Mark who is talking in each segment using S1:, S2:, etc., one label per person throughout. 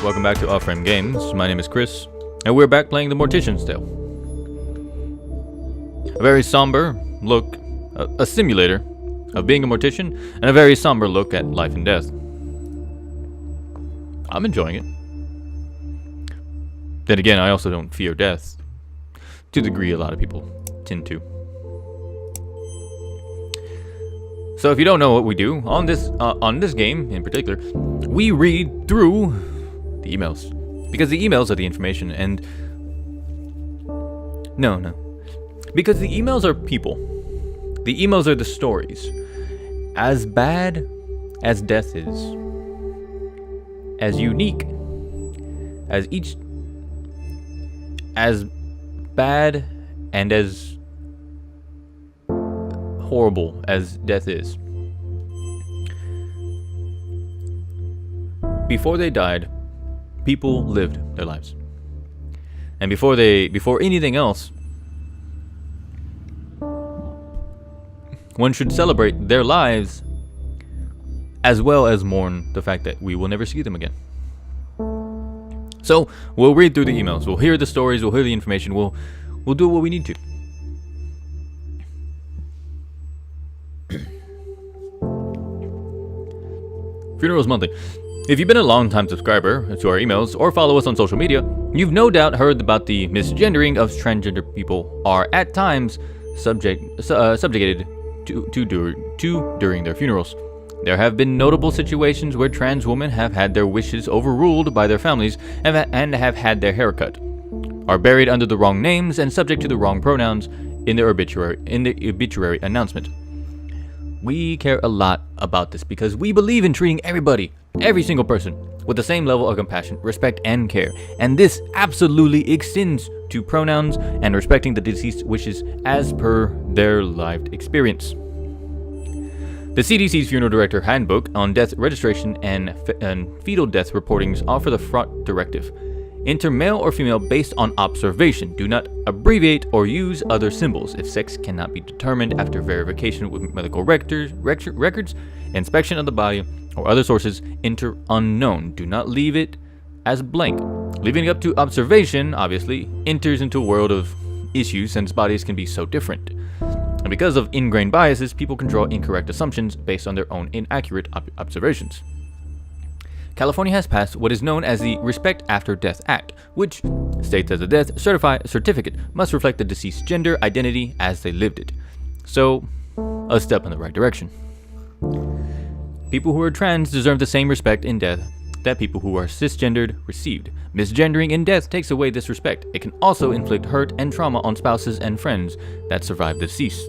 S1: welcome back to Off-Frame Games. My name is Chris, and we're back playing the Mortician's Tale. A very somber look, a simulator of being a mortician, and a very somber look at life and death. I'm enjoying it. Then again, I also don't fear death, to the degree a lot of people tend to. So if you don't know what we do on this game in particular, we read through the emails, because the emails are the information, and because the emails are people. The emails are the stories. As bad as death is, as unique as bad and as horrible as death is, before they died, people lived their lives. And before anything else, one should celebrate their lives as well as mourn the fact that we will never see them again. So we'll read through the emails, we'll hear the stories, we'll hear the information, we'll do what we need to. Funerals Monthly. If you've been a long-time subscriber to our emails or follow us on social media, you've no doubt heard about the misgendering of transgender people are at times subjugated to during their funerals. There have been notable situations where trans women have had their wishes overruled by their families and have had their hair cut, are buried under the wrong names and subject to the wrong pronouns in the obituary announcement. We care a lot about this because we believe in treating everybody, every single person, with the same level of compassion, respect, and care. And this absolutely extends to pronouns and respecting the deceased's wishes as per their lived experience. The CDC's Funeral Director Handbook on Death Registration and Fetal Death Reportings offer the front directive. Enter male or female based on observation. Do not abbreviate or use other symbols. If sex cannot be determined after verification with medical records, inspection of the body, or other sources, enter unknown. Do not leave it as blank. Leaving it up to observation, obviously, enters into a world of issues since bodies can be so different. And because of ingrained biases, people can draw incorrect assumptions based on their own inaccurate observations. California has passed what is known as the Respect After Death Act, which states that the death certificate must reflect the deceased's gender identity as they lived it. So, a step in the right direction. People who are trans deserve the same respect in death that people who are cisgendered received. Misgendering in death takes away this respect. It can also inflict hurt and trauma on spouses and friends that survive the deceased.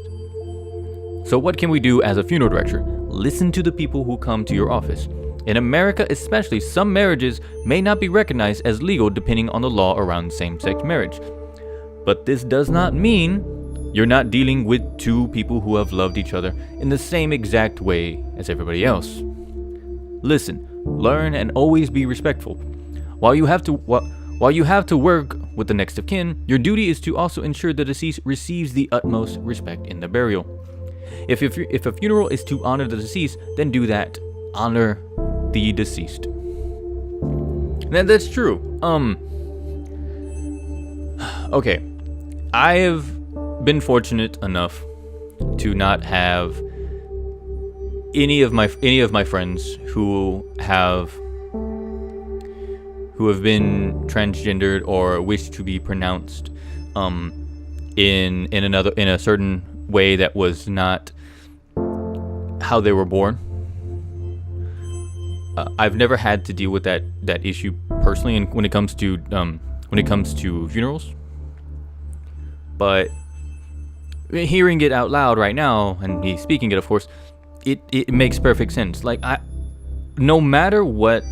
S1: So what can we do as a funeral director? Listen to the people who come to your office. In America especially, some marriages may not be recognized as legal depending on the law around same-sex marriage. But this does not mean you're not dealing with two people who have loved each other in the same exact way as everybody else. Listen, learn, and always be respectful. While you have to work with the next of kin, your duty is to also ensure the deceased receives the utmost respect in the burial. If a funeral is to honor the deceased, then do that. Honor the deceased. That's true. Okay. I have been fortunate enough to not have any of my friends who have been transgendered or wish to be pronounced in a certain way that was not how they were born. I've never had to deal with that issue personally, and when it comes to funerals. But hearing it out loud right now, and me speaking it, of course, it makes perfect sense. Like, no matter what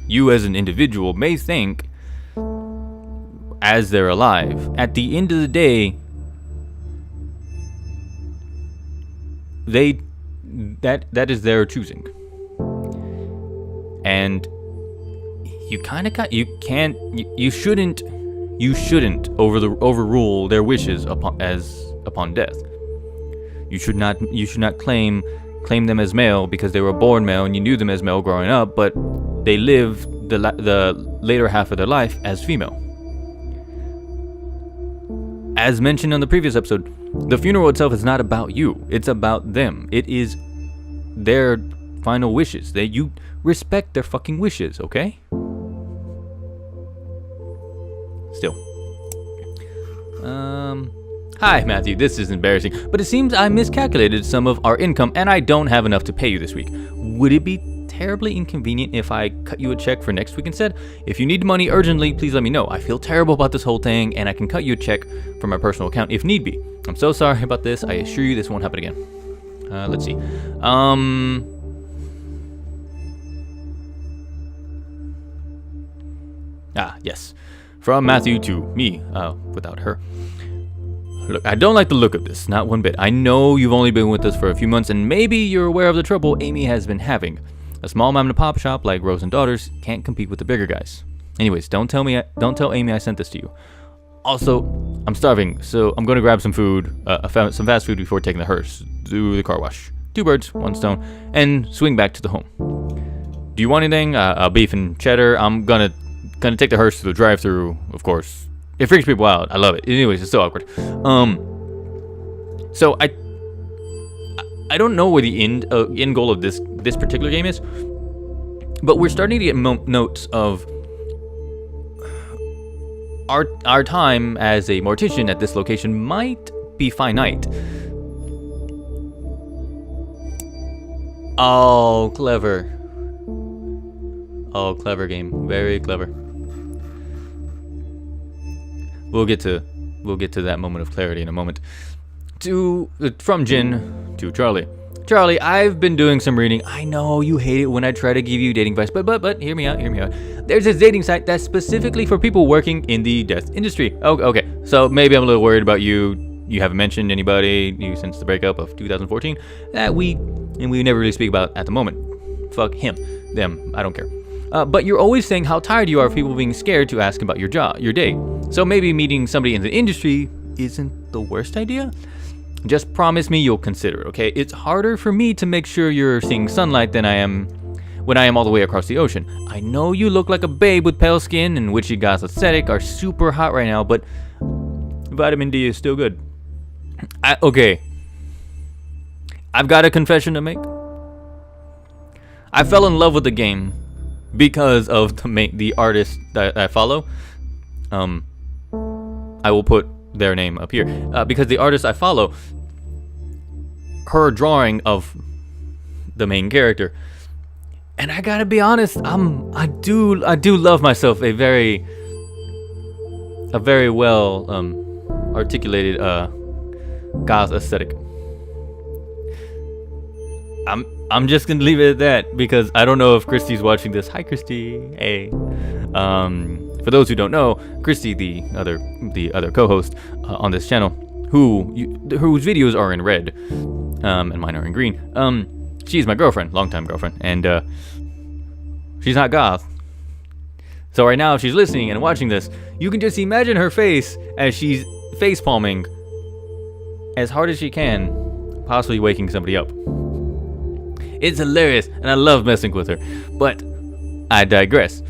S1: you as an individual may think as they're alive, at the end of the day, that is their choosing. And you shouldn't overrule their wishes upon death. You should not claim them as male because they were born male and you knew them as male growing up, but they lived the later half of their life as female. As mentioned on the previous episode, the funeral itself is not about you. It's about them. It is their final wishes. That you respect their fucking wishes, okay? Still. Hi, Matthew. This is embarrassing, but it seems I miscalculated some of our income and I don't have enough to pay you this week. Would it be terribly inconvenient if I cut you a check for next week instead? If you need money urgently, please let me know. I feel terrible about this whole thing and I can cut you a check from my personal account if need be. I'm so sorry about this. I assure you this won't happen again. Let's see. Yes. From Matthew to me, without her. Look, I don't like the look of this, not one bit. I know you've only been with us for a few months, and maybe you're aware of the trouble Amy has been having. A small mom and pop shop like Rose and Daughters can't compete with the bigger guys. Anyways, don't tell Amy I sent this to you. Also, I'm starving, so I'm gonna grab some food, some fast food before taking the hearse through the car wash. 2 birds, 1 stone, and swing back to the home. Do you want anything? Beef and cheddar. I'm gonna take the hearse to the drive-thru, of course. It freaks people out. I love it. Anyways, it's so awkward. So I don't know where the end goal of this particular game is, but we're starting to get notes of our time as a mortician at this location might be finite. Oh, clever. Oh, clever game. Very clever. We'll get to that moment of clarity in a moment. From Jin to Charlie. Charlie, I've been doing some reading. I know you hate it when I try to give you dating advice, but hear me out. There's this dating site that's specifically for people working in the death industry. Oh, okay. So maybe I'm a little worried about you. You haven't mentioned anybody since the breakup of 2014 that we never really speak about at the moment. Fuck him, them. I don't care. But you're always saying how tired you are of people being scared to ask about your day. So maybe meeting somebody in the industry isn't the worst idea? Just promise me you'll consider it, okay? It's harder for me to make sure you're seeing sunlight than I am when I am all the way across the ocean. I know you look like a babe with pale skin and witchy goth aesthetic are super hot right now, but vitamin D is still good. Okay. I've got a confession to make. I fell in love with the game because of the artist that I follow. I will put their name up here because the artist I follow, her drawing of the main character, and I gotta be honest, I do love myself a very well articulated goth aesthetic. I'm just gonna leave it at that because I don't know if Christy's watching this. Hi, Christy. Hey. For those who don't know, Christy, the other co-host on this channel, whose videos are in red, and mine are in green. She's my girlfriend, longtime girlfriend, and she's not goth. So right now, if she's listening and watching this, you can just imagine her face as she's face palming as hard as she can, possibly waking somebody up. It's hilarious, and I love messing with her, but I digress.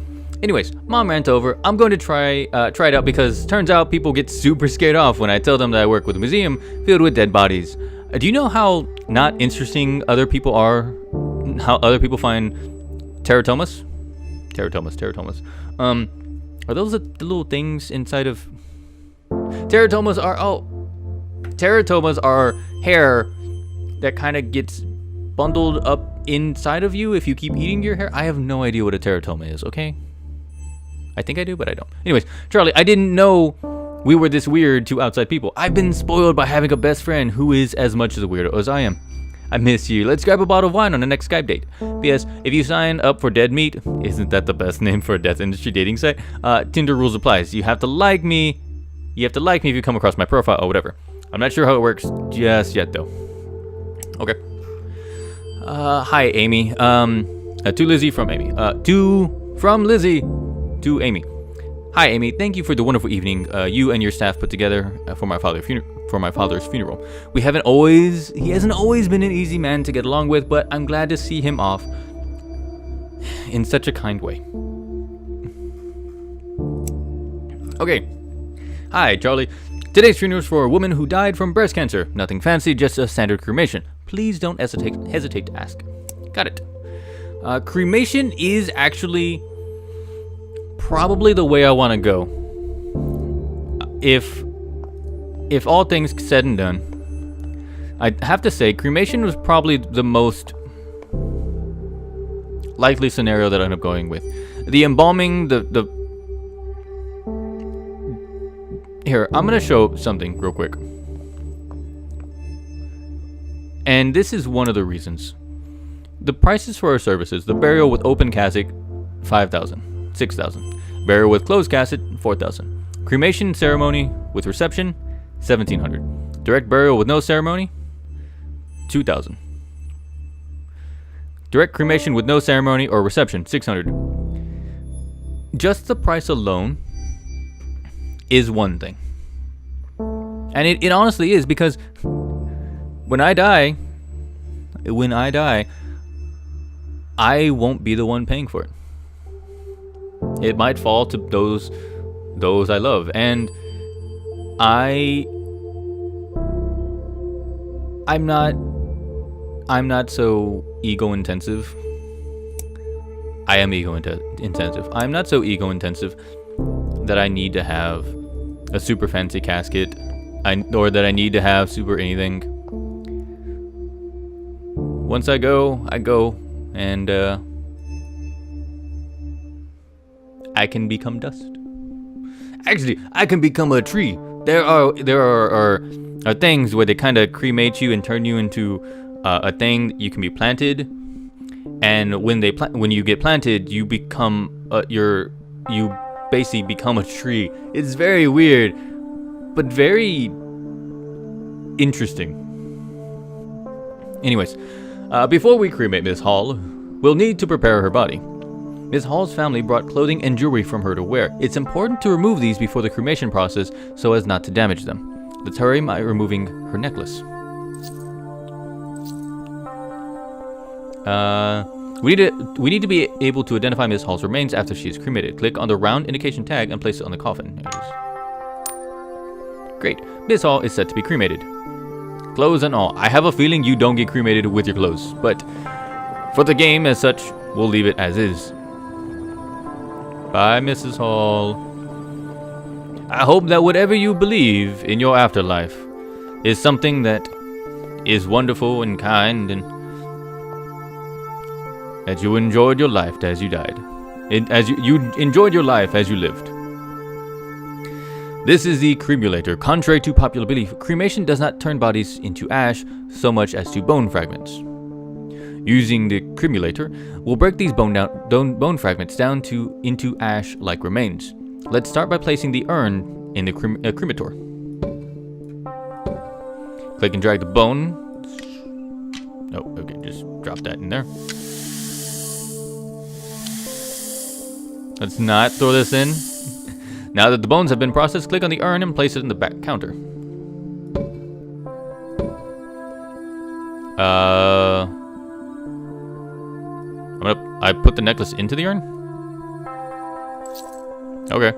S1: Anyways, mom rant over. I'm going to try it out because turns out people get super scared off when I tell them that I work with a museum filled with dead bodies. Do you know how not interesting other people are? How other people find teratomas? Teratomas. Are those the little things inside of? Teratomas are hair that kind of gets bundled up inside of you if you keep eating your hair. I have no idea what a teratoma is, okay? I think I do, but I don't. Anyways, Charlie, I didn't know we were this weird to outside people. I've been spoiled by having a best friend who is as much as a weirdo as I am. I miss you. Let's grab a bottle of wine on the next Skype date. P.S. If you sign up for Dead Meat, isn't that the best name for a death industry dating site? Tinder rules applies. You have to like me. You have to like me if you come across my profile or whatever. I'm not sure how it works just yet, though. Okay. Hi, Amy. To Lizzie from Amy. From Lizzie to Amy. Hi, Amy. Thank you for the wonderful evening you and your staff put together for my father's funeral. He hasn't always been an easy man to get along with, but I'm glad to see him off in such a kind way. Okay. Hi, Charlie. Today's funeral is for a woman who died from breast cancer. Nothing fancy, just a standard cremation. Please don't hesitate to ask. Got it. Cremation is actually probably the way I want to go. If all things said and done, I have to say cremation was probably the most likely scenario that I end up going with. The embalming, Here, I'm gonna show something real quick. And this is one of the reasons. The prices for our services: the burial with open casket, $5,000, $6,000. Burial with closed casket, $4,000. Cremation ceremony with reception, $1,700. Direct burial with no ceremony, $2,000. Direct cremation with no ceremony or reception, $600. Just the price alone is one thing. And it honestly is, because when I die, I won't be the one paying for it. It might fall to those I love, and I'm not so ego intensive. I am ego intensive. I'm not so ego intensive that I need to have a super fancy casket, or that I need to have super anything. Once I go, and I can become dust. Actually, I can become a tree. There are things where they kind of cremate you and turn you into a thing that you can be planted. And when you get planted, you become you basically become a tree. It's very weird, but very interesting. Anyways, before we cremate Miss Hall, we'll need to prepare her body. Miss Hall's family brought clothing and jewelry from her to wear. It's important to remove these before the cremation process so as not to damage them. Let's hurry by removing her necklace. We need to be able to identify Miss Hall's remains after she is cremated. Click on the round indication tag and place it on the coffin. There it is. Great. Miss Hall is set to be cremated. Clothes and all. I have a feeling you don't get cremated with your clothes, but for the game as such, we'll leave it as is. Bye, Mrs. Hall. I hope that whatever you believe in your afterlife is something that is wonderful and kind, and that you enjoyed your life as you died. You enjoyed your life as you lived. This is the cremulator. Contrary to popular belief, cremation does not turn bodies into ash so much as to bone fragments. Using the cremulator, we'll break these bone fragments down into ash-like remains. Let's start by placing the urn in the cremator. Click and drag the bone. Oh, okay, just drop that in there. Let's not throw this in. Now that the bones have been processed, click on the urn and place it in the back counter. I put the necklace into the urn? Okay.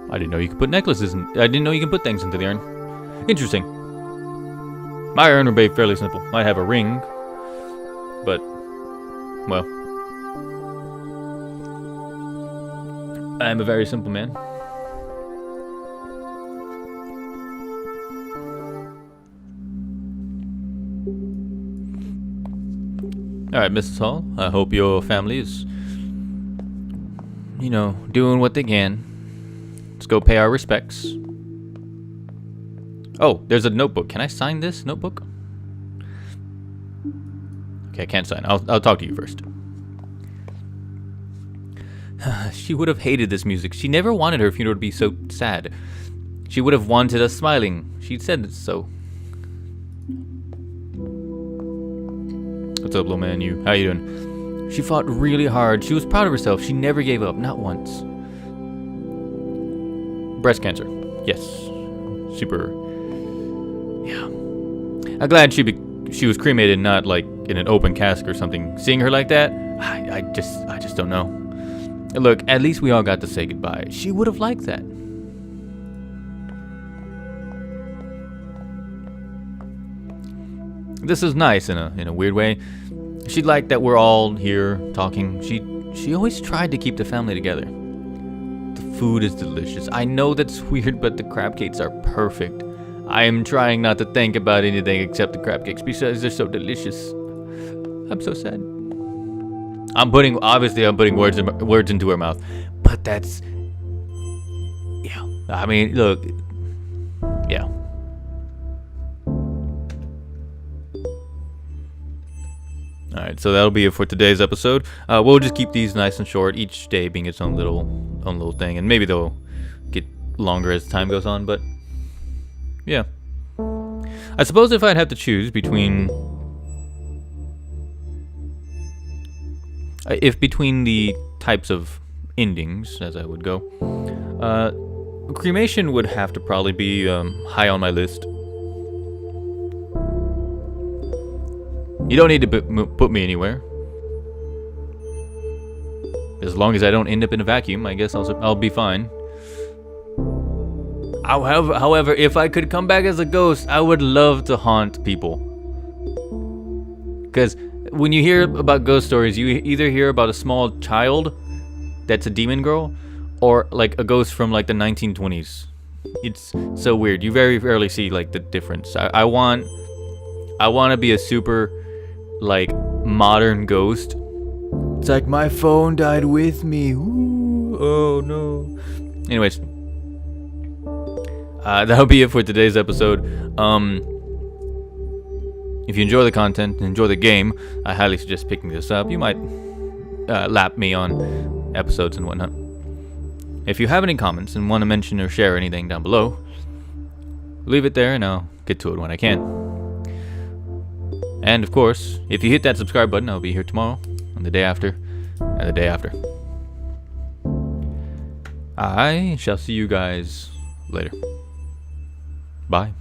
S1: I didn't know you could put necklaces in. I didn't know you can put things into the urn. Interesting. My urn would be fairly simple. Might have a ring, but, well, I am a very simple man. Alright, Mrs. Hall, I hope your family is, doing what they can. Let's go pay our respects. Oh, there's a notebook. Can I sign this notebook? Okay, I can't sign. I'll talk to you first. She would have hated this music. She never wanted her funeral to be so sad. She would have wanted us smiling. She said so. What's up, little man? How you doing? She fought really hard. She was proud of herself. She never gave up, not once. Breast cancer. Yes. Super. Yeah. I'm glad she was cremated, not like in an open casket or something. Seeing her like that, I just don't know. Look, at least we all got to say goodbye. She would have liked that. This is nice in a weird way. She liked that we're all here talking. She always tried to keep the family together. The food is delicious. I know that's weird, but the crab cakes are perfect. I am trying not to think about anything except the crab cakes because they're so delicious. I'm so sad. I'm putting words into her mouth, but that's, yeah. I mean, look, yeah. All right, so that'll be it for today's episode. We'll just keep these nice and short, each day being its own little thing, and maybe they'll get longer as time goes on. But yeah, I suppose if I'd have to choose between the types of endings, as I would go, cremation would have to probably be high on my list. You don't need to put me anywhere. As long as I don't end up in a vacuum, I guess I'll be fine. However, if I could come back as a ghost, I would love to haunt people. Because when you hear about ghost stories, you either hear about a small child that's a demon girl, or like a ghost from like the 1920s. It's so weird. You very rarely see like the difference. I want to be a super like modern ghost. It's like my phone died with me. Ooh, oh no. Anyways, that'll be it for today's episode. If you enjoy the content and enjoy the game, I highly suggest picking this up. You might lap me on episodes and whatnot. If you have any comments and want to mention or share anything down below, leave it there and I'll get to it when I can. And of course, if you hit that subscribe button, I'll be here tomorrow, and the day after, and the day after. I shall see you guys later. Bye.